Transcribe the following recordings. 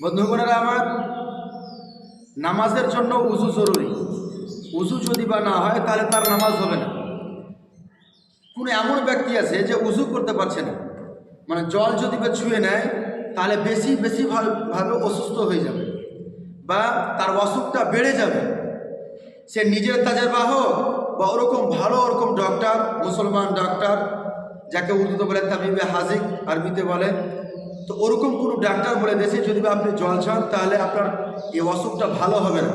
বন্ধুগণেরা আমার, নামাজের জন্য উযু জরুরি। উযু যদি বা না হয় তাহলে তার নামাজ হবে না। কোনো এমন ব্যক্তি আছে যে উযু করতে পারছে না, মানে জল যদি বা ছুঁয়ে নেয় তাহলে বেশি ভাবে অসুস্থ হয়ে যাবে বা তার অসুখটা বেড়ে যাবে। সে নিজের তাজেরবা হোক বা ওরকম ভালো ওরকম ডক্টর, মুসলমান ডক্টর, যাকে উর্দুতে বলে তাবিবে হাজিক, আরবিতে বলে, তো ওরকম কোনো ডাক্তার বলে দেশে যদি বা আপনি জল ছান তাহলে আপনার এই অসুখটা ভালো হবে না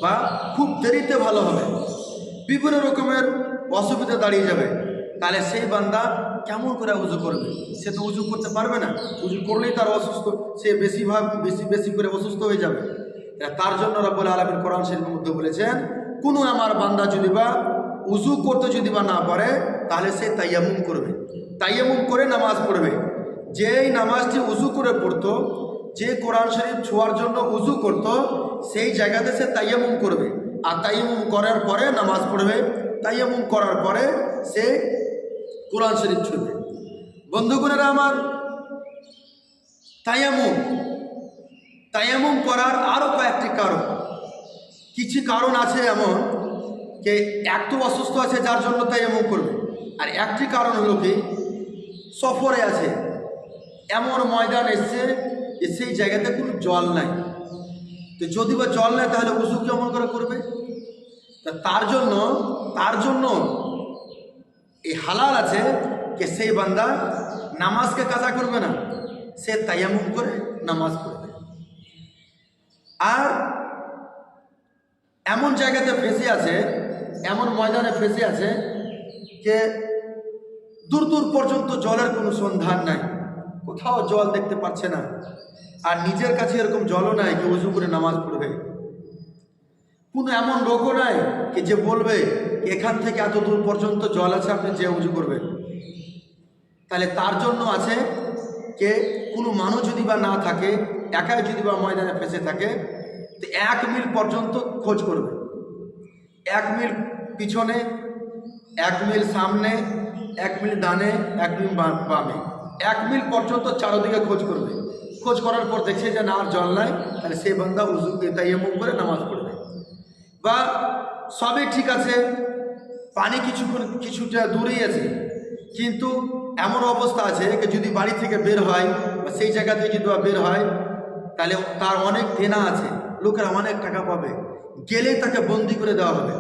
বা খুব দেরিতে ভালো হবে, বিভিন্ন রকমের অসুবিধা দাঁড়িয়ে যাবে। তাহলে সেই বান্দা কেমন করে উযু করবে? সে তো উযু করতে পারবে না। উযু করলেই তার অসুস্থ, সে বেশি করে অসুস্থ হয়ে যাবে। তার জন্য রব্বুল আলামিন কোরআন শরীফের মধ্যে বলেছেন, কোনো আমার বান্দা যদি বা উযু করতে যদি বা না পারে তাহলে সে তায়াম্মুম করবে, তায়াম্মুম করে নামাজ পড়বে। যেই নামাজটি উযু করে পড়তো, যে কোরআন শরীফ ছোঁয়ার জন্য উযু করত, সেই জায়গাতে সে তায়াম্মুম করবে। আর তায়াম্মুম করার পরে নামাজ পড়বে, তায়াম্মুম করার পরে সে কোরআন শরীফ ছুঁবে। বন্ধুগণেরা আমার, তায়াম্মুম করার আরও কয়েকটি কারণ, কিছু কারণ আছে এমন যে একটু অসুস্থ আছে যার জন্য তায়াম্মুম করবে, আর একটি কারণ হলো কি সফরে আছে, এমন ময়দান এসছে যে সেই জায়গাতে কোনো জল নাই। তো যদি বা জল নেয় তাহলে উযু কেমন করে করবে? তার জন্য এই হালাল আছে যে সেই বান্দা নামাজকে কাজা করবে না, সে তায়াম্মুম করে নামাজ পড়বে। আর এমন জায়গাতে ফেঁসে আছে, এমন ময়দানে ফেঁসে আছে যে দূর পর্যন্ত জলের কোনো সন্ধান নাই, কোথাও জল দেখতে পাচ্ছে না, আর নিজের কাছে এরকম জলও নাই যে উযু করে নামাজ পড়বে। কোনো এমন লোকও নাই কি যে বলবে এখান থেকে এত দূর পর্যন্ত জল আছে, আপনি যে উযু করবেন। তাহলে তার জন্য আছে যে কোনো মানুষ যদি বা না থাকে, একাই যদি বা ময়দানে ফেঁসে থাকে, তো 1 মিল পর্যন্ত খোঁজ করবে। 1 মিল পিছনে, 1 মিল সামনে, 1 মিল ডানে, 1 মিল বামে, 1 মিল পর্যন্ত চারদিকে খোঁজ করবে। খোঁজ করার পর দেখছে যে না আর জল নাই, তাহলে সেই বান্দা উযু তায়াম্মুম করে নামাজ পড়বে। বা সবই ঠিক আছে, পানি কিছুটা দূরেই আছে, কিন্তু এমন অবস্থা আছে যে যদি বাড়ি থেকে বের হয় বা সেই জায়গা থেকে যদি বের হয় তাহলে তার অনেক দেনা আছে, লোকেরা অনেক টাকা পাবে, গেলেই তাকে বন্দি করে দেওয়া হবে,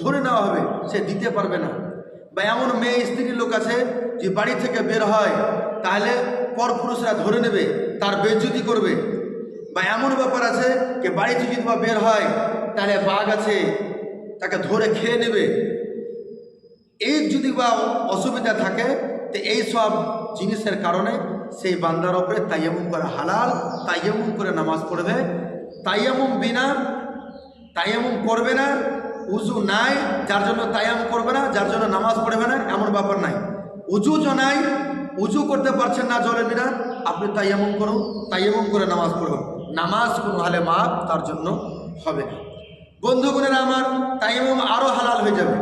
ধরে নেওয়া হবে, সে দিতে পারবে না। বা এমন মেয়ে স্ত্রীর লোক আছে যে বাড়ি থেকে বের হয় তাহলে পরপুরুষরা ধরে নেবে, তার বেইজ্জতি করবে। বা এমন ব্যাপার আছে যে বাড়ি থেকে যদি বের হয় তাহলে বাঘ আছে, তাকে ধরে খেয়ে নেবে। এই যদি বা অসুবিধা থাকে, তো এই সব জিনিসের কারণে সেই বান্দার উপরে তায়াম্মুম করা হালাল, তায়াম্মুম করে নামাজ পড়বে। তায়াম্মুম করবে না, উযু নাই যার জন্য তায়াম্মুম করবে না, যার জন্য নামাজ পড়বে না, এমন ব্যাপার নাই। উযু নাই, উযু করতে পারছেন না জলের বিনা, আপনি তায়াম্মুম করুন, তায়াম্মুম করে নামাজ পড়ুন, নামাজ কোনো হালে মাপ তার জন্য হবে না। বন্ধুগণেরা আমার, তায়াম্মুম আরও হালাল হয়ে যাবে।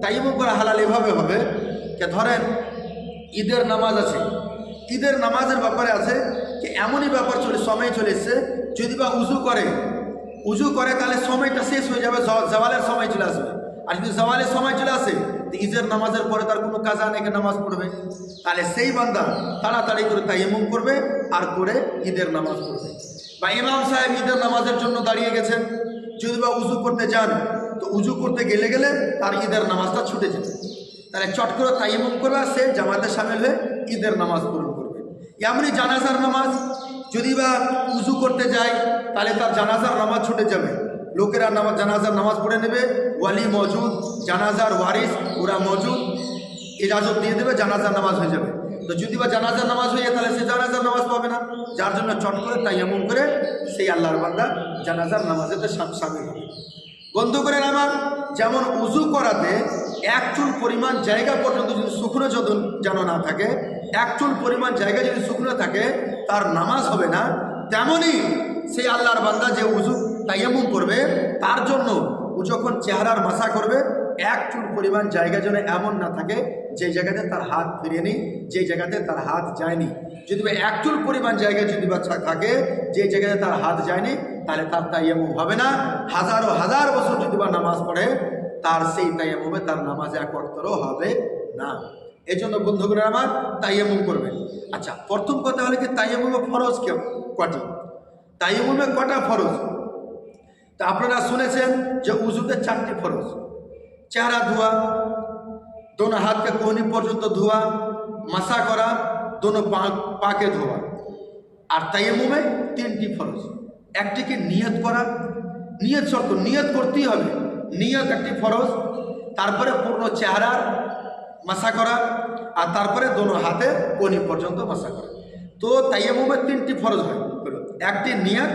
তায়াম্মুম করা হালাল এভাবে হবে যে ধরেন ঈদের নামাজ আছে, ঈদের নামাজের ব্যাপারে আছে যে এমনই ব্যাপার সময় চলে এসছে, যদি বা উযু করে তাহলে সময়টা শেষ হয়ে যাবে, জাওয়ালের সময় চলে আসবে। আর যদি জাওয়ালের সময় চলে আসে তো ঈদের নামাজের পরে তার কোনো কাজা নেই, নামাজ পড়বে, তাহলে সেই বান্দা তাড়াতাড়ি করে তায়াম্মুম করবে আর করে ঈদের নামাজ পড়বে। বা ইমাম সাহেব ঈদের নামাজের জন্য দাঁড়িয়ে গেছেন, যদি বা উযু করতে যান তো উযু করতে গেলে তার ঈদের নামাজটা ছুটে যাবে, তাহলে চট করে তায়াম্মুম করবে আর সে জামাতে শামিল হয়ে ঈদের নামাজ পূরণ করবে। এমনই জানাজার নামাজ, যদি বা উযু করতে যায় তাহলে তার জানাজার নামাজ ছুটে যাবে, লোকেরা জানাজার নামাজ পড়ে নেবে, ওয়ালি মজুদ, জানাজার ওয়ারিস ওরা মজুদ, ইজাজত দিয়ে দেবে, জানাজার নামাজ হয়ে যাবে। তো যদি বা জানাজার নামাজ হয়ে যায় তাহলে সে জানাজার নামাজ পাবে না, যার জন্য চট করে তায়াম্মুম করে সেই আল্লাহর বান্দা জানাজার নামাজেতে শামিল হবে। বন্ধুগণেরা আমার, যেমন উযু করাতে 1 চুল পরিমাণ জায়গা পর্যন্ত যদি শুকনো যেন না থাকে, 1 চুল পরিমাণ জায়গা যদি শুকনো থাকে তার নামাজ হবে না, তেমনই সেই আল্লাহর বান্দা যে উযু তায়াম্মুম করবে তার জন্য ও যখন চেহারার মাসা করবে 1 চুল পরিমাণ জায়গা যেন এমন না থাকে যে জায়গাতে তার হাত ফিরেনি, যে জায়গাতে তার হাত যায়নি। যদি বা এক চুল পরিমাণ জায়গায় যদি বা থাকে যে জায়গাতে তার হাত যায়নি, তাহলে তার তায়াম্মুম হবে না। হাজারো হাজার বছর যদি বা নামাজ পড়ে, তার সেই তায়াম্মুমে তার নামাজ এক ওয়াক্তও হবে না। এই জন্য বন্ধুগণ আমার, তায়াম্মুম করবেন। আচ্ছা, প্রথম কথা হলো কি তায়াম্মুমে ফরজ কটি? তায়াম্মুমে কটা ফরজ? তা আপনারা শুনেছেন যে উজুতে 4টি ফরজ। চেহারা ধোয়া, দোনো হাতকে কোহনি পর্যন্ত ধোয়া, মাসা করা, দোনো পাকে ধোয়া। আর তায়াম্মুমে 3টি ফরজ। একটিকে নিয়ত করা, নিয়ত শর্ত, নিয়ত করতেই হবে, নিয়ত একটি ফরজ। তারপরে পূর্ণ চেহারার মাসা করা, আর তারপরে দোনো হাতে কোহনি পর্যন্ত মাসা করা। তো তায়াম্মুমে 3টি ফরজ হয়, একটি নিয়ত,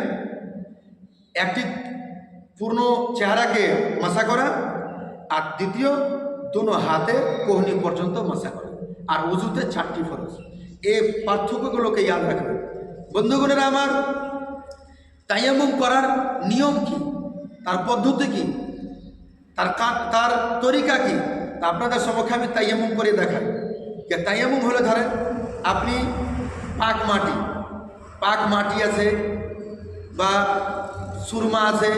একটি পূর্ণ চেহারাকে মাসা করা, আর দ্বিতীয় দোনো হাতে কোহনি পর্যন্ত মাসা করা। আর উজুতে 4টি ফরজ। এই পার্থক্যগুলোকে ইয়াদ রাখবেন বন্ধুগণেরা আমার। তায়াম্মুম করার নিয়ম কি, তার পদ্ধতি কি, তার তরিকা কি, তা আপনাদের সমক্ষে আমি তায়াম্মুম করে দেখাই। যে তায়াম্মুম হলে ধরেন আপনি পাক মাটি আছে, বা সুরমা আছে,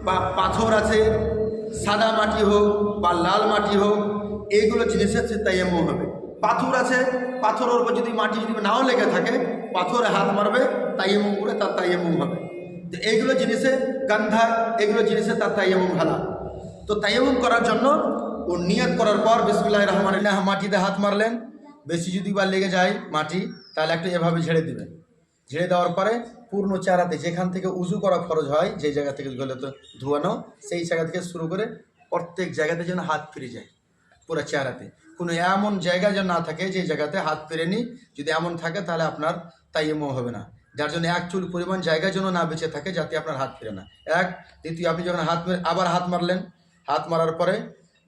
বা পাথর আছে, সাদা মাটি হোক বা লাল মাটি হোক, এইগুলো জিনিসের সে তায়াম্মুম হবে। পাথর আছে, পাথরের উপর যদি মাটি যদি নাও লেগে থাকে, পাথরে হাত মারবে, তায়াম্মুম করে তার তায়াম্মুম হবে। তো এইগুলো জিনিসে গান্ধা, এগুলো জিনিসে তার তায়াম্মুম ভালা। তো তায়াম্মুম করার জন্য ও নিয়ত করার পর বিসমিল্লাহির রহমানির রহিম মাটিতে হাত মারলেন। বেশি যদি বা লেগে যায় মাটি, তাহলে একটু এভাবে ঝেড়ে দিবেন। ঝেড়ে দেওয়ার পরে পূর্ণ চেহারাতে যেখান থেকে উজু করা ফরজ হয়, যে জায়গা থেকে গেলে তো ধোয়ানো, সেই জায়গা থেকে শুরু করে প্রত্যেক জায়গাতে যেন হাত ফিরে যায়। পুরো চেহারাতে কোনো এমন জায়গা যেন না থাকে যে জায়গাতে হাত ফিরেনি। যদি এমন থাকে তাহলে আপনার তায়াম্মুম হবে না। যার জন্য এক চুল পরিমাণ জায়গা যেন না বেঁচে থাকে, যাতে আপনার হাত ফিরে না। এক, দ্বিতীয়, আপনি যখন আবার হাত মারলেন, হাত মারার পরে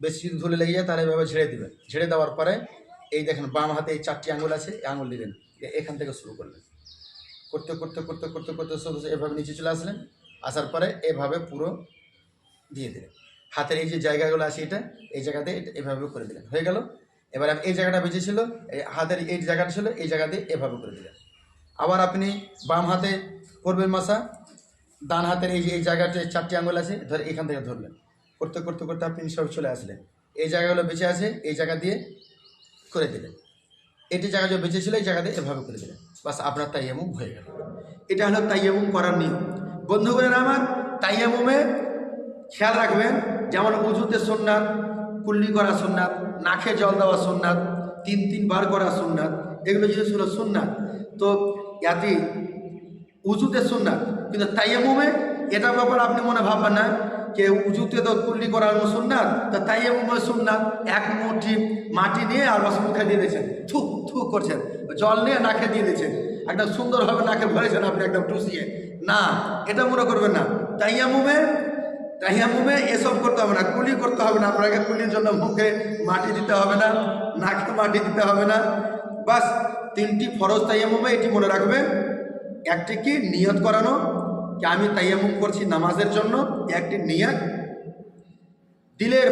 বেশি যদি ধুলে লেগে যায়, তাহলে এভাবে ঝেড়ে দিবেন। ঝেড়ে দেওয়ার পরে এই দেখেন বাম হাতে এই 4টি আঙুল আছে, এই আঙুল দিলেন, এখান থেকে শুরু করলেন। করতে করতে করতে করতে করতে এভাবে নিচে চলে আসলেন। আসার পরে এভাবে পুরো দিয়ে দিলেন। হাতের এই যে জায়গাগুলো আছে, এই জায়গাতে এভাবে করে দিলেন, হয়ে গেল। এবার এই জায়গাটা বেঁচে ছিল, এই হাতের এই জায়গাটা ছিল, এই জায়গাতে এভাবে করে দিলেন। আবার আপনি বাম হাতে করবেন মাসা, ডান হাতের এই যে এই জায়গাতে 4টি আঙুল আছে, ধরে এখান থেকে ধরলেন। করতে করতে করতে আপনি সব চলে আসলেন। এই জায়গাগুলো বেঁচে আছে, এই জায়গা দিয়ে করে দিলেন। এটি জায়গা যে বেঁচে ছিল, এই জায়গাতে এভাবে করে দিলেন। বাস, আপনার তায়াম্মুম হয়ে গেল। এটা হলো তায়াম্মুম করার নিয়ম। বন্ধুগণ আমার, তায়াম্মুমে খেয়াল রাখবেন, যেমন উজুতে সুন্নাত, কুল্লি করা সুন্নাত, নাকে জল দেওয়া সুন্নাত, 3 বার করা সুন্নাত, এগুলো জিনিস হলো সুন্নাত। তো ইয়াতি উজুতে সুন্নাত, কিন্তু তায়াম্মুমে এটা ব্যাপার আপনি মনে ভাববেন না যে উজুতে তো কুল্লি করার সুন্নাত, তো তায়াম্মুমে সুন্নাত। এক মুঠি মাটি নিয়ে আর বাস মুখে দিয়ে দিয়েছেন, থু থু করছেন, জল নিয়ে নাকে দিয়ে দিয়েছেন, একদম সুন্দরভাবে নাকে ভরেছেন আপনি একদম টুসিয়ে। না, এটা মনে করবেন না। তায়াম্মুমে এসব করতে হবে না, কুলি করতে হবে না। আপনাকে কুলির জন্য মুখে মাটি দিতে হবে না, নাকে মাটি দিতে হবে না। বাস 3টি ফরজ তায়াম্মুমে, এটি মনে রাখবেন। একটি কি নিয়ত করানো, যে আমি তায়াম্মুম করছি নামাজের জন্য, একটি নিয়ত, দিলের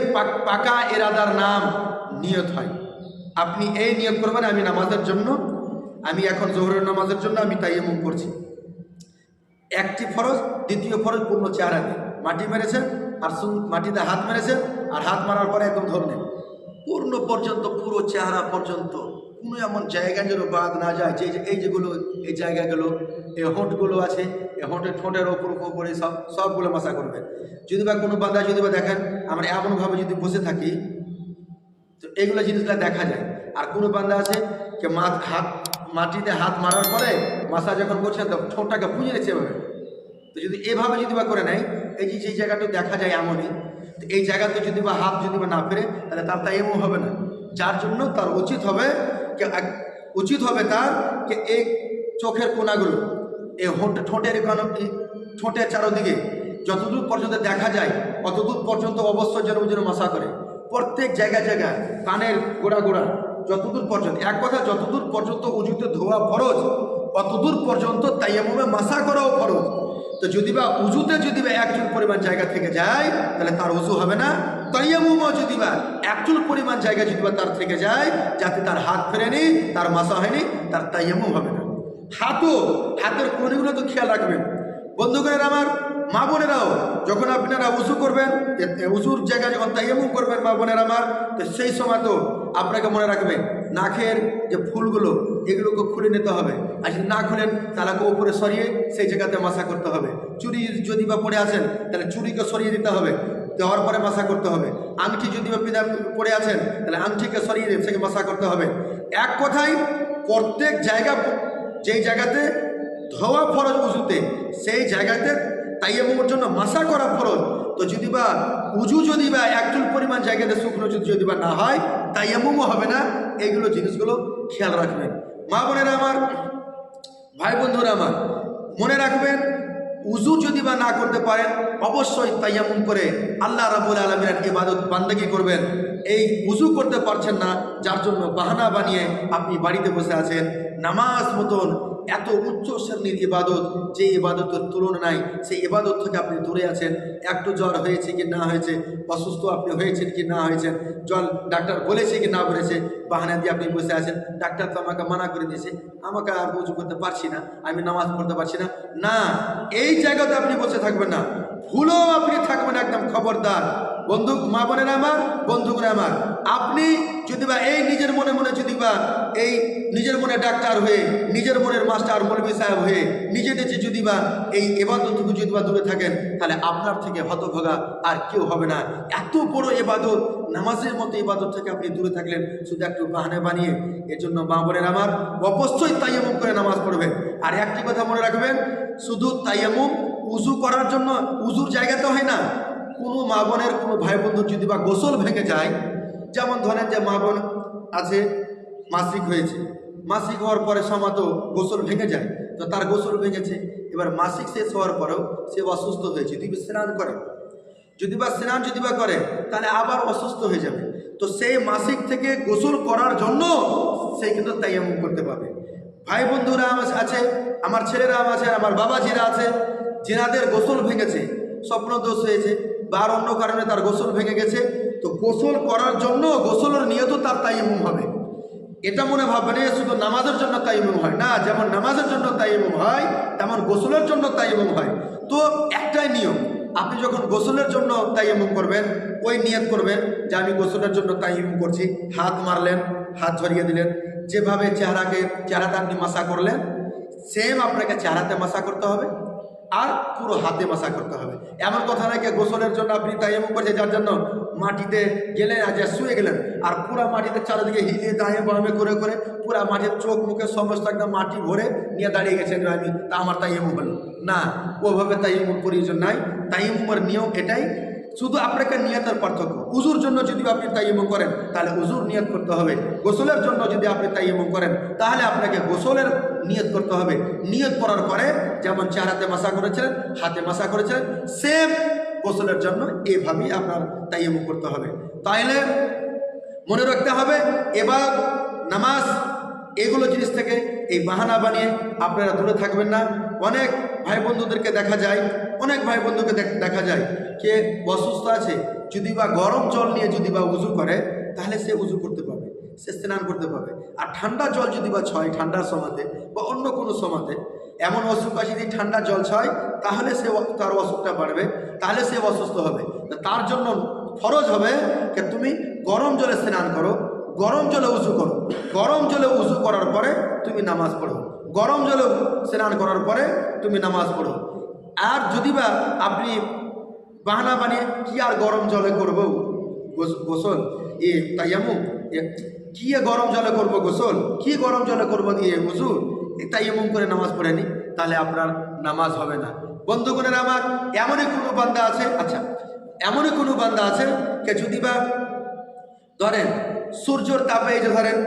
পাকা ইরাদার নাম নিয়ত হয়। আপনি এই নিয়ত করবেন, আমি নামাজের জন্য, আমি এখন জোহরের নামাজের জন্য আমি তায়াম্মুম করছি। একটি ফরজ। দ্বিতীয় ফরজ পূর্ণ চেহারাতে মাটি মেরেছেন, আর মাটিতে হাত মেরেছেন, আর হাত মারার পরে একদম ধরলেন পূর্ণ পর্যন্ত, পুরো চেহারা পর্যন্ত, কোনো এমন জায়গা যেন বাদ না যায়। যে এই যেগুলো এই জায়গাগুলো, এই হোঁটগুলো আছে, এই ঠোঁটের ওপর উপরে সবগুলো মাসা করবেন। যদি বা কোনো বান্দা যদি বা দেখেন আমরা এমনভাবে যদি বসে থাকি, তো এইগুলো জিনিসগুলো দেখা যায়। আর কোনো বান্দা আছে যে মাটিতে হাত মারার পরে মাসা যখন করছেন, তো ঠোঁটটাকে পুঁজে নিচ্ছে এভাবে। তো যদি এভাবে যদি বা করে নেয়, এই যে জায়গাটা দেখা যায় এমনই, তো এই জায়গাতে যদি বা হাত যদি বা না ফেরে, তাহলে তার তায়াম্মুম হবে না। যার জন্য তার উচিত হবে তার যে এই চোখের কোনাগুলো, এই ঠোঁটের চারোদিকে যতদূর পর্যন্ত দেখা যায়, অতদূর পর্যন্ত অবশ্যই যেন মাসা করে। প্রত্যেক জায়গায় কানের গোড়া যতদূর পর্যন্ত, এক কথা যতদূর পর্যন্ত উজুতে ধোয়া ফরজ, অতদূর পর্যন্ত তায়াম্মুমে মাসা করাও ফরজ। তো যদি বা উজুতে যদি বা এক চুল পরিমাণ জায়গা থেকে যায়, তাহলে তার উজু হবে না, তাইয়ামুমও যদি বা একচুল পরিমাণ জায়গা যদি বা তার থেকে যায়, যাতে তার হাত ফেরেনি, তার মাসা হয়নি, তার তাইয়ামুম হবে না। হাতের কড়িগুলো তো খেয়াল রাখবেন বন্ধুগণের আমার, মা বোনেরাও। যখন আপনারা উজু করবেন, উজুর জায়গায় যখন তাইয়ামুম করবেন মা বোনেরা আমার, তো সেই সময় তো আপনাকে মনে রাখবেন নাকের যে ফুলগুলো এগুলোকে খুলে নিতে হবে। আর যদি না খুলেন তাহলে উপরে সরিয়ে সেই জায়গাতে মাসা করতে হবে। চুড়ি যদি বা পড়ে আছেন তাহলে চুড়িকে সরিয়ে দিতে হবে, দেওয়ার পরে মাসা করতে হবে। আংটি যদি বা পড়ে আছেন তাহলে আংটিকে সরিয়ে দিয়ে সেকে মাসা করতে হবে। এক কথায় প্রত্যেক জায়গা, যেই জায়গাতে ধোয়া ফরজ উজুতে, সেই জায়গাতে তাইয়ামুমের জন্য মাসা করা ফরজ। তো যদি বা উজু যদি বা একচুল পরিমাণ জায়গাতে শুকনো যদি বা না হয়, তাইয়ামুমও হবে না। এইগুলো জিনিসগুলো খেয়াল রাখবেন মা বোনেরা আমার, ভাই বন্ধুরা আমার। মনে রাখবেন উজু যদি বা না করতে পারেন, অবশ্যই তাইয়ামুম করে আল্লাহ রাব্বুল আলামিনের ইবাদত বান্দাগি করবেন। এই উজু করতে পারছেন না, যার জন্য বাহানা বানিয়ে আপনি বাড়িতে বসে আছেন, নামাজ মতন এত উচ্চ শ্রেণীর ইবাদত, যে ইবাদতের তুলনা নাই, সেই ইবাদত থেকে আপনি দূরে আছেন। একটু জ্বর হয়েছে কি না হয়েছে, অসুস্থ আপনি হয়েছেন কি না হয়েছেন, ডাক্তার বলেছে কি না বলেছে, বাহানা দিয়ে আপনি বসে আছেন। ডাক্তার তো আমাকে মানা করে দিয়েছে, আমাকে আর উজু করতে পারছি না, আমি নামাজ পড়তে পারছি না। না, এই জায়গাতে আপনি বসে থাকবেন না, ভুলও আপনি থাকবেন একদম খবরদার। বন্ধু মা বোনেরা আমার, বন্ধুগণ আমার, আপনি যদি বা এই নিজের মনে মনে যদি বা এই নিজের মনে ডাক্তার হয়ে, নিজের মনের মাস্টার মৌলবী সাহেব হয়ে নিজে নিজে যদি বা এই ইবাদত থেকে যদি বা দূরে থাকেন, তাহলে আপনার থেকে হতভাগা আর কেউ হবে না। এত বড় ইবাদত, নামাজের মতো ইবাদত থেকে আপনি দূরে থাকলেন শুধু একটু বাহানা বানিয়ে। এজন্য মা বোনেরা আমার, অবশ্যই তাইয়ামুম করে নামাজ পড়বেন। আর একটি কথা মনে রাখবেন, শুধু তাইয়ামুম উজু করার জন্য, উজুর জায়গাতে হয় না। কোনো মা বোনের, কোনো ভাই বন্ধুর যদি বা গোসল ভেঙে যায়, যেমন ধরেন যে মা বোন আছে, মাসিক হয়েছে, মাসিক হওয়ার পরে সমাত গোসল ভেঙে যায়, তো তার গোসল ভেঙেছে, এবার মাসিক শেষ হওয়ার পরেও সে অসুস্থ হয়েছে, যদি স্নান করে, যদি বা স্নান যদি বা করে, তাহলে আবার অসুস্থ হয়ে যাবে। তো সেই মাসিক থেকে গোসল করার জন্য সে কিন্তু তাইয়ামুম করতে পারবে। ভাই বন্ধুরা আছে, আমার ছেলেরা আছে, আমার বাবাজিরা আছে, যেনাদের গোসল ভেঙেছে, স্বপ্ন দোষ হয়েছে বা আর অন্য কারণে তার গোসল ভেঙে গেছে, তো গোসল করার জন্য গোসলের নিয়ত তার তাইয়ামুম হবে। এটা মনে ভাববেন শুধু নামাজের জন্য তাইয়ামুম হয় না, যেমন নামাজের জন্য তাইয়ামুম হয় তেমন গোসলের জন্য তাইয়ামুম হয়। তো একটাই নিয়ম, আপনি যখন গোসলের জন্য তাইয়ামুম করবেন, ওই নিয়ত করবেন যে আমি গোসলের জন্য তাইয়ামুম করছি। হাত মারলেন, হাত ঝরিয়ে দিলেন, যেভাবে চেহারাতে আপনি মাসা করলেন, সেম আপনাকে চেহারাতে মাসা করতে হবে আর পুরো হাতে মাসা করতে হবে। এমন কথা নয় গোসলের জন্য আপনি তাইয়ামুম করছেন, যার জন্য মাটিতে গেলেন আর যা শুয়ে গেলেন, আর পুরা মাটিতে চারিদিকে হিলিয়ে দাঁড়িয়ে বামে করে করে পুরা মাটির চোখ মুখে সমস্ত একদম মাটি ভরে নিয়ে দাঁড়িয়ে গেছেন, আমি তা আমার তাইয়ামুম হলো না। ওভাবে তাইয়ামুম প্রয়োজন নাই। তাইয়ামুমের নিয়ম এটাই, শুধু আপনাকে নিয়তের পার্থক্য। উজুর জন্য যদি আপনি তাইয়ামুম করেন তাহলে উজুর নিয়ত করতে হবে, গোসলের জন্য যদি আপনি তাইয়ামুম করেন তাহলে আপনাকে গোসলের নিয়ত করতে হবে। নিয়ত করার পরে যেমন চেহারাতে মাসা করেছিলেন, হাতে মাসা করেছিলেন, সেম গোসলের জন্য এভাবেই আপনার তাইয়ামুম করতে হবে। তাইলে মনে রাখতে হবে, এবার নামাজ এগুলো জিনিস থেকে এই বাহানা বানিয়ে আপনারা দূরে থাকবেন না। অনেক ভাই বন্ধুদেরকে দেখা যায়, অনেক ভাই বন্ধুকে দেখা যায় কে অসুস্থ আছে, যদি বা গরম জল নিয়ে যদি বা উজু করে তাহলে সে উজু করতে পারবে, সে স্নান করতে পারবে। আর ঠান্ডা জল যদি বা ছয় ঠান্ডার সময়তে বা অন্য কোনো সময়তে, এমন অসুখ আছে যদি ঠান্ডা জল ছয় তাহলে সে তার অসুখটা বাড়বে, তাহলে সে অসুস্থ হবে। তার জন্য ফরজ হবে যে তুমি গরম জলে স্নান করো, গরম জলে উজু করো, গরম জলে উজু করার পরে তুমি নামাজ পড়ো, গরম জলে স্নান করার পরে তুমি নামাজ পড়ো। আর যদি বা আপনি বাহানা বানিয়ে কি আর গরম জলে করবো গোসল, তাইয়ামুম কি গরম জলে করবো গোসল, কি গরম জলে করবো উজু, তাইয়ামুম করে নামাজ পড়ে নি, তাহলে আপনার নামাজ হবে না। বন্ধুগণের আমার, এমনই কোনো বান্দা আছে, আচ্ছা এমনই কোনো বান্দা আছে কে যদি বা ধরেন সূর্যর তাপে, এই যে ধরেন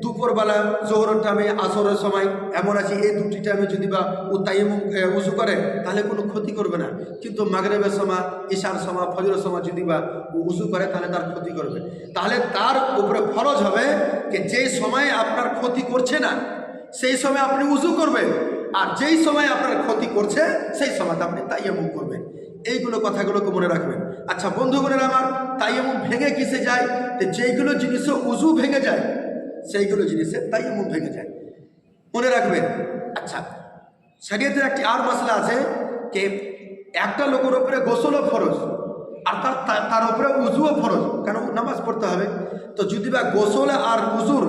দুপুরবেলা, জোহরের টাইমে, আসরের সময়, এমন আছে এই দুটি টাইমে যদি বা তাইয়ামুম উজু করে তাহলে কোনো ক্ষতি করবে না। কিন্তু মাগরিবের সময়, ঈশার সময়, ফজরের সময় যদি বা উজু করে তাহলে তার ক্ষতি করবে। তাহলে তার উপরে ফরজ হবে যে যেই সময় আপনার ক্ষতি করছে না সেই সময় আপনি উজু করবেন, আর যেই সময় আপনার ক্ষতি করছে সেই সময় আপনি তাইয়ামুম করবেন। এইগুলো কথাগুলোকে মনে রাখবেন। আচ্ছা বন্ধুগণের আমার, তাইয়াম্মুম ভেঙে কিসে যায়? যেইগুলো জিনিসে উজু ভেঙে যায় সেইগুলো জিনিসে তাইয়াম্মুম ভেঙে যায়, মনে রাখবেন। আচ্ছা, শরীয়তের একটি আর মশলা আছে যে একটা লোকের উপরে গোসলও ফরজ আর তার উপরে উজুও ফরজ, কেন নামাজ পড়তে হবে। তো যদি বা গোসল আর উজুর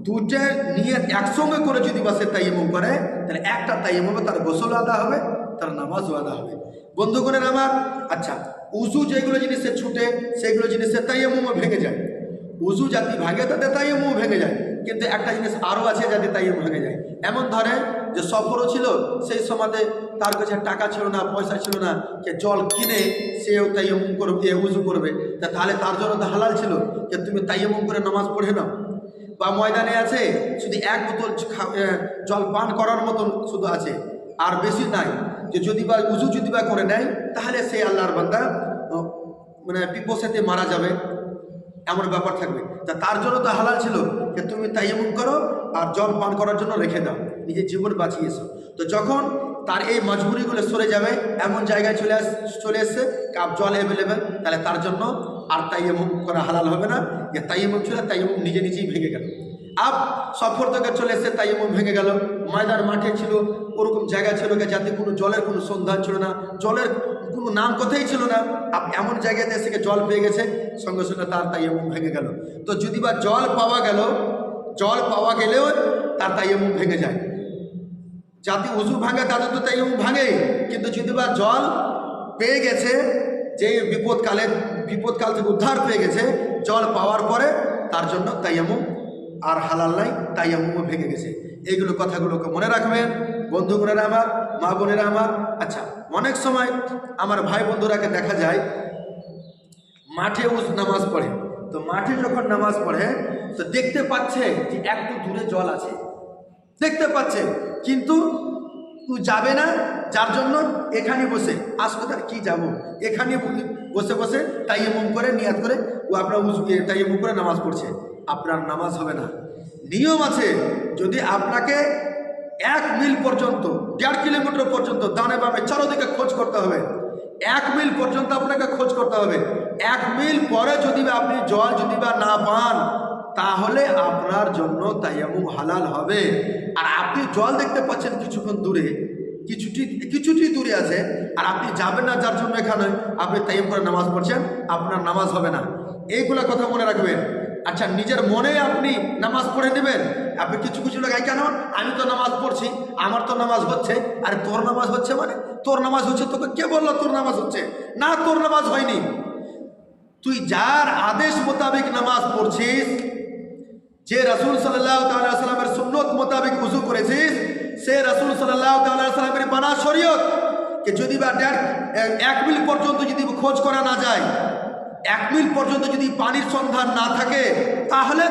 দুটো নিয়ে একসঙ্গে করে যদি বা সে তাইয়াম্মুম করে, তাহলে একটা তাইয়াম্মুমে তার গোসল আদা হবে, তার নামাজও আদা হবে। বন্ধুগণের আমার, আচ্ছা উজু যেগুলো জিনিসে ছুটে সেগুলো জিনিসে তাইয়াম্মুমও ভেঙে যায়। উজু জাতি ভাগে তাতে তাইয়াম্মুম ভেঙে যায়, কিন্তু একটা জিনিস আরও আছে যাতে তাইয়াম্মুম ভেঙে যায়। এমন ধরে যে সফরও ছিল, সেই সময়তে তার কাছে টাকা ছিল না, পয়সা ছিল না, যে জল কিনে সেও তাইয়াম্মুম করবে, উজু করবে, তাহলে তার জন্য তো হালাল ছিল যে তুমি তাইয়াম্মুম করে নামাজ পড়ে নাও। বা ময়দানে আছে শুধু এক বোতল জল পান করার মতন শুধু আছে, আর বেশি নাই, যে যদি বা উজু যদি বা করে নেয় তাহলে সেই আল্লাহর বান্দা মানে পিপাসাতে মারা যাবে, এমন ব্যাপার থাকবে। তা তার জন্য তো হালাল ছিল যে তুমি তাইয়াম্মুম করো আর জল পান করার জন্য রেখে দাও, নিজের জীবন বাঁচিয়েছো। তো যখন তার এই মজবুরিগুলো সরে যাবে, এমন জায়গায় চলে এসছে কাপ জল অ্যাভেলেবেল, তাহলে তার জন্য আর তাইয়াম্মুম করা হালাল হবে না। যে তাইয়াম্মুম ছিল, তাইয়াম্মুম নিজেই ভেঙে গেল। আব সফর থেকে চলে এসে তাইয়াম্মুম ভেঙে গেল, ময়দান মাঠে ছিল, ওরকম জায়গা ছিল যাতে কোনো জলের কোনো সন্ধান ছিল না, জলের কোনো নাম কথাই ছিল না, এমন জায়গাতে এসে জল পেয়ে গেছে, সঙ্গে সঙ্গে তার তাইয়াম্মুম ভেঙে গেল। তো যদি বা জল পাওয়া গেলেও তার তাইয়াম্মুম ভেঙে যায়। যাতে উজু ভাঙে তাদের তো তাইয়াম্মুম ভাঙে, কিন্তু যদি বা জল পেয়ে গেছে, যে বিপদকাল থেকে উদ্ধার পেয়ে গেছে, জল পাওয়ার পরে তার জন্য তাইয়াম্মুম আর হালাল নাই, তাইয়াম্মুমও ভেঙে গেছে। এইগুলো কথাগুলোকে মনে রাখবেন বন্ধুগণেরা আমার, মা বোনেরা আমার। আচ্ছা, অনেক সময় আমার ভাই বন্ধুরাকে দেখা যায় মাঠে নামাজ পড়ে, তো মাঠে যখন নামাজ পড়ে তো দেখতে পাচ্ছে যে একটু দূরে জল আছে, দেখতে পাচ্ছে, কিন্তু যাবে না, যার জন্য এখানে বসে আসলে তার কি যাব, এখানে বসে তাইয়াম্মুম করে নিয়াত করে ও আপনার তাইয়াম্মুম করে নামাজ পড়ছে, আপনার নামাজ হবে না। নিয়ম আছে, যদি আপনাকে 1 মিল পর্যন্ত 1.5 কিলোমিটার পর্যন্ত ডানে বামে চারোদিকে খোঁজ করতে হবে, 1 মিল পর্যন্ত আপনাকে খোঁজ করতে হবে। 1 মিল পরে যদি বা আপনি জল যদি বা না পান, তাহলে আপনার জন্য তাইয়াম্মুম হালাল হবে। আর আপনি জল দেখতে পাচ্ছেন কিছুক্ষণ দূরে, কিছুটি দূরে আছে, আর আপনি যাবেন না, যার জন্য এখানে আপনি তাইয়াম্মুম করে নামাজ পড়ছেন, আপনার নামাজ হবে না। এইগুলা কথা মনে রাখবেন। আচ্ছা, নিজের মনে আপনি নামাজ পড়ে নেবেন। আপনি কিছু লাগাই, কেন আমি তো নামাজ পড়ছি, আমার তো নামাজ হচ্ছে। আরে তোর নামাজ হচ্ছে মানে? তোর নামাজ হচ্ছে, তোকে কে বললো তোর নামাজ হচ্ছে? না, তোর নামাজ হয়নি। তুই যার আদেশ মোতাবেক নামাজ পড়ছিস, যে রাসূল সাল্লাল্লাহু তাআলা আলাইহি সাল্লামের সুন্নত মোতাবেক উযু করেছিস, সে রাসূল সাল্লাল্লাহু তাআলা আলাইহি সাল্লামের বানা শরীয়ত কে যদি বা 1 মিল পর্যন্ত যদি খোঁজ করা না যায়, 1 মিল পর্যন্ত যদি পানির সন্ধান না থাকে, তাহলে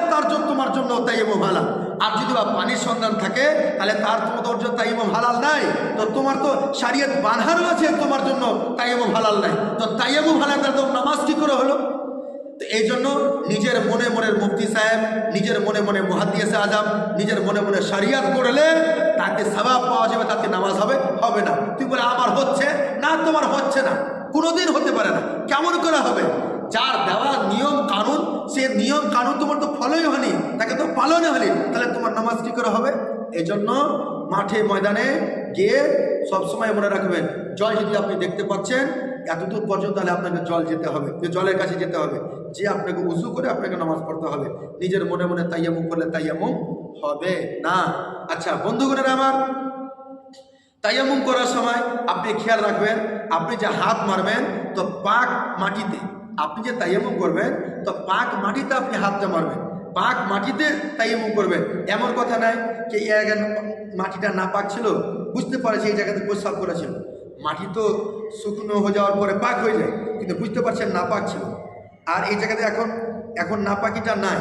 তোমার জন্য তাইয়াম্মুম হালাল। আর যদি বা পানির সন্ধান থাকে, তাহলে তোমার জন্য তাইয়াম্মুম হালাল নাই। তো তোমার তো শরীয়ত বাঁধানো আছে, তোমার জন্য তাইয়াম্মুম হালাল নাই। তো তাইয়াম্মুম হালাল, তো নামাজ কি করে হলো? তো এই জন্য নিজের মনে মুফতি সাহেব, নিজের মনে মুহাদ্দিস আজম, নিজের মনে শরিয়াত করলে তাতে সওয়াব পাওয়া যাবে, তাতে নামাজ হবে না। তুই বলে আমার হচ্ছে না, তোমার হচ্ছে না, কোনোদিন হতে পারে না। কেমন করে হবে? যার দেওয়া নিয়ম কানুন, সে নিয়ম কানুন তোমার তো ফলোই হয়নি, তাকে তো পালনে হয়নি, তাহলে তোমার নামাজ কি করে হবে? এই জন্য মাঠে ময়দানে গিয়ে সবসময় মনে রাখবেন, জল যদি আপনি দেখতে পাচ্ছেন এতদূর পর্যন্ত, তাহলে আপনাকে জলের কাছে যেতে হবে, যে আপনাকে উযু করে আপনাকে নামাজ পড়তে হবে। নিজের মনে তাইয়াম্মুম করলে তাইয়াম্মুম হবে না। আচ্ছা বন্ধুগণেরা আমার, তাইয়াম্মুম করার সময় আপনি খেয়াল রাখবেন, আপনি যে হাত মারবেন তো পাক মাটিতে, আপনি যে তাইয়াম্মুম করবেন তো পাক মাটিতে আপনি হাতটা মারবেন, পাক মাটিতে তাইয়াম্মুম করবেন। এমন কথা নাই যে এই জায়গায় মাটিটা না পাক ছিল, বুঝতে পারছে এই জায়গাতে প্রস্রাব করেছিল, মাটি তো শুকনো হয়ে যাওয়ার পরে পাক হয়ে যায়, কিন্তু বুঝতে পারছেন না পাক ছিল। আর এই জায়গাতে এখন নাপাকিটা নাই,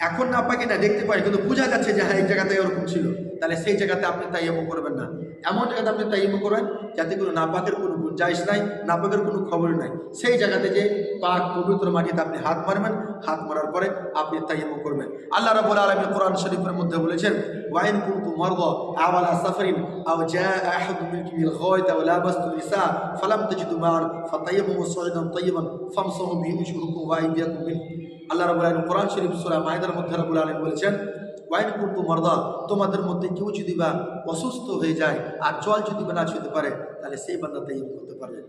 এখন নাপাকি না দেখতে পাই, কিন্তু বোঝা যাচ্ছে যে হ্যাঁ এই জায়গাতে ওরকম ছিল, তাহলে সেই জায়গাতে আপনি তাইয়াম্মুম করবেন না। এমন জায়গাতে আপনি তাইয়াম্মুম করবেন যাতে কোনো নাপাকের কোনো গুঞ্জাইশ নাই, নাপাকের কোনো খবর নাই। সেই জায়গাতে যে পাক পবিত্র মাটিতে আপনি হাত মারবেন, হাত মারার পরে আপনি তায়াম্মুম করবেন। আল্লাহ রাব্বুল আলামিন কোরআন শরীফের মধ্যে বলেছেন, ওয়াইন কুনতুম মারদা আও আলা সাফারিন আও জাআ আহাদুম মিনকুম মিনাল গায়তি আও লামাসতুম নিসা ফালাম তাজিদু মা'an ফাতায়াম্মামু সা'iদান তাইয়িবান ফামসাহু বিউজুহিকুম ওয়া আইদিয়াকুম মিন। আল্লাহ রাব্বুল আলামিন কোরআন শরীফ সূরা মাইদার মধ্যে রাব্বুল আলামিন বলেছেন, ওয়াইন কুনতুম মারদা, তোমাদের মধ্যে কেউ যদি বা অসুস্থ হয়ে যায় আর জল যদি না ছুঁতে পারে, তাহলে সেই বান্দা তায়াম্মুম করতে পারবে।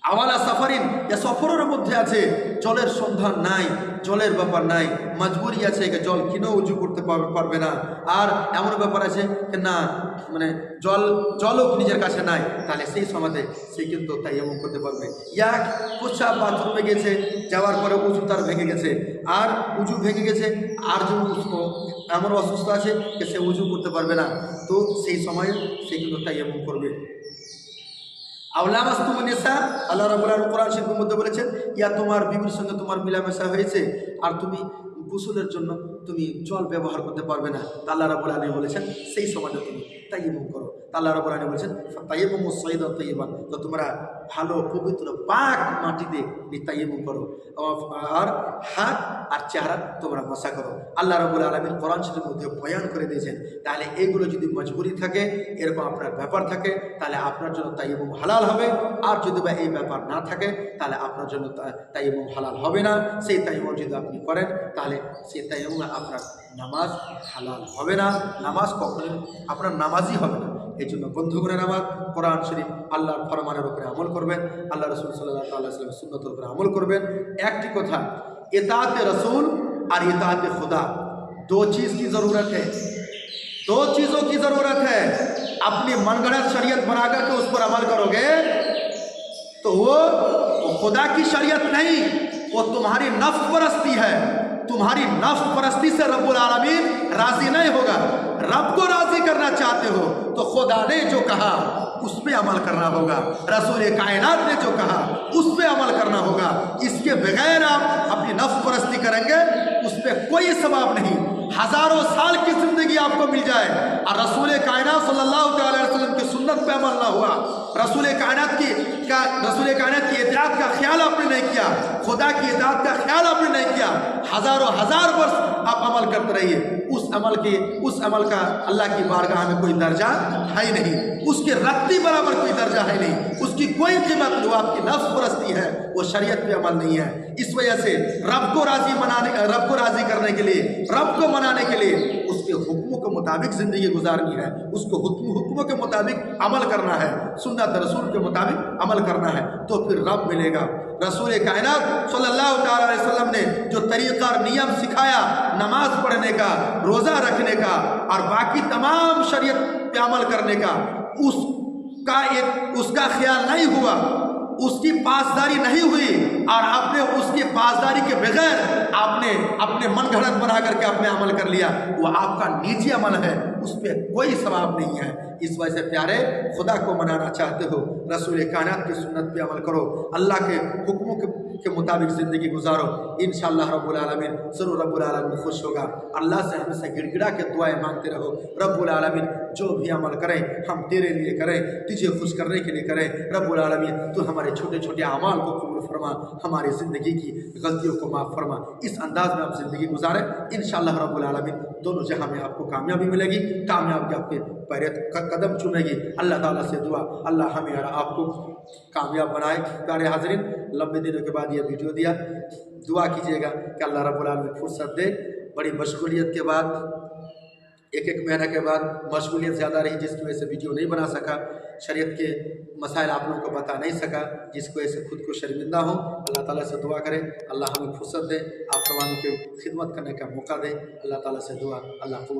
আওয়ালা সাফারিন, এ সফরের মধ্যে আছে, জলের সন্ধান নাই, জলের ব্যাপার নাই, মজবুরি আছে, জল কিনেও উজু করতে পারবে না, আর এমন ব্যাপার আছে না মানে জলও নিজের কাছে নাই, তাহলে সেই সময়তে সে কিন্তু তায়াম্মুম করতে পারবে। এক প্রস্রাব বাথরুমে গেছে, যাওয়ার পরে উজু তার ভেঙে গেছে, আর উজু ভেঙে গেছে, আর যে এমন অসুস্থ আছে যে সে উজু করতে পারবে না, তো সেই সময়ে সে কিন্তু তায়াম্মুম করবে। আওলামাসতুমুন নিসা, আল্লাহ রাব্বুল আলামিন কোরআন শরীফের মধ্যে বলেছেন, ইয়া তোমার বিবির সঙ্গে তোমার মিলামেশা হয়েছে আর তুমি গোসলের জন্য তুমি জল ব্যবহার করতে পারবে না, আল্লাহ রাব্বুল আলামিন বলেছেন সেই সময়টা তুমি তায়াম্মুম করো। আল্লাহ রাব্বুল আলামিন বলেছেন, ফাতায়াম্মামু সা'iদান তাইয়িবান, তো তোমরা ভালো পবিত্র পাক মাটিতে তায়াম্মুম করো, আর হাত আর চেহারা তোমরা মসা করো। আল্লাহ রাব্বুল আলামিন কোরআন শরীফের মধ্যে বয়ান করে দিয়েছেন। তাহলে এইগুলো যদি মজবুরি থাকে, এরকম আপনার ব্যাপার থাকে, তাহলে আপনার জন্য তায়াম্মুম হালাল হবে। আর যদি বা এই ব্যাপার না থাকে, তাহলে আপনার জন্য তায়াম্মুম হালাল হবে না। সেই তায়াম্মুম যদি আপনি করেন, তাহলে সেই তায়াম্মুমে আপনার নামাজ হালাল হবে না, নামাজ কখনোই আপনার নামাজই হবে না। এই জন্য বন্ধুগণের আমার, কোরআন শরীফ আল্লাহর ফরমানের উপরে আমল করবেন, আল্লাহ রসুল সাল্লাল্লাহু আলাইহি ওয়াসাল্লামের সুন্নতের উপরে আমল করবেন। একটি কথা, इताअत रसूल और इताअत खुदा, दो चीज़ की ज़रूरत है, दो चीज़ों की ज़रूरत है। अपनी मनगढ़ंत शरीयत बना करके उस पर अमल करोगे तो वो खुदा की शरीयत नहीं, वो तुम्हारी नफ्स परस्ती है। तुम्हारी नफ्स परस्ती से रब्बुल आलमीन राज़ी नहीं होगा। रब को राज़ी करना चाहते हो तो खुदा ने जो कहा उस पे अमल करना होगा, रसूल कायनात ने जो कहा उस पे अमल करना होगा। इसके बगैर आप अपनी नफ्स परस्ती करेंगे, उस पर कोई सवाब नहीं। हज़ारों साल की ज़िंदगी आपको मिल जाए और रसूल कायनात सल्लल्लाहु अलैहि वसल्लम की सुन्नत पे अमल ना हुआ, रसूल कायनात की इताअत का ख्याल आपने नहीं किया, खुदा की इताअत का ख्याल आपने नहीं किया, हज़ारों हज़ार वर्ष आप अमल करते रहिए, उस अमल का अल्लाह की बारगाह में कोई दर्जा है ही नहीं, उसके रत्ती बराबर कोई दर्जा है नहीं, उसकी कोई कीमत नहीं। वो आपकी नफ्स परस्ती है, वो शरीयत पे अमल नहीं है। इस वजह से रब को राज़ी करने के लिए, रब को मनाने के लिए उसके हुक्मों के मुताबिक ज़िंदगी गुजारनी है, उसको हुक्मों के मुताबिक अमल करना है, सुन्नत रसूल के मुताबिक अमल करना है, तो फिर रब मिलेगा। रसूल कायनात सल्लल्लाहु अलैहि वसल्लम ने जो तरीक़ा और नियम सिखाया नमाज पढ़ने का, रोज़ा रखने का और बाकी तमाम शरीयत पे अमल करने का, उसका ख्याल नहीं हुआ, उसकी पासदारी नहीं हुई और आपने उसकी पासदारी के बगैर आपने अपने मन घड़त बना करके आपने अमल कर लिया, वो आपका निजी अमल है, उस पर कोई सवाब नहीं है। इस वजह से प्यारे, खुदा को मनाना चाहते हो, रसूल कायनात की सुन्नत पे अमल करो, अल्लाह के हुक्मों के मुताबिक ज़िंदगी गुजारो, इंशाअल्लाह रब्बुल आलमीन ज़रूर रब्बुल आलमीन खुश होगा। अल्लाह से हमेशा गिड़गिड़ा के दुआएं मांगते रहो, रब्बुल आलमीन जो भी अमल करें हम तेरे लिए करें, तुझे खुश करने के लिए करें। रब्बुल आलमीन तू हमारे छोटे छोटे अमाल को कबूल फरमा, हमारी ज़िंदगी की गलतियों को माफ़ फरमा। इस अंदाज़ में आप ज़िंदगी गुजारें, इंशाअल्लाह रब्बुल आलमीन दोनों जहां में आपको कामयाबी मिलेगी, कामयाबी आपके पैर कदम चूमेगी। अल्लाह ताला से दुआ, अल्लाह हमें और आपको कामयाब बनाए। प्यारे हाज़रीन, लंबे दिनों के बाद ये वीडियो दिया, दुआ कीजिएगा कि अल्लाह रब्बुल आलमीन फुर्सत दे। बड़ी मशगूलियत के बाद, एक महीना के बाद मशगूलियत ज़्यादा रही, जिसकी वजह से वीडियो नहीं बना सका, शरीयत के मसाइल आप लोगों को बता नहीं सका, जिसकी वजह से खुद को शर्मिंदा हो। अल्लाह ताला से दुआ करें, अल्लाह हमें फुर्सत दे, आप तमाम की खिदमत करने का मौका दे। अल्लाह ताला से दुआ, अल्लाह कबूल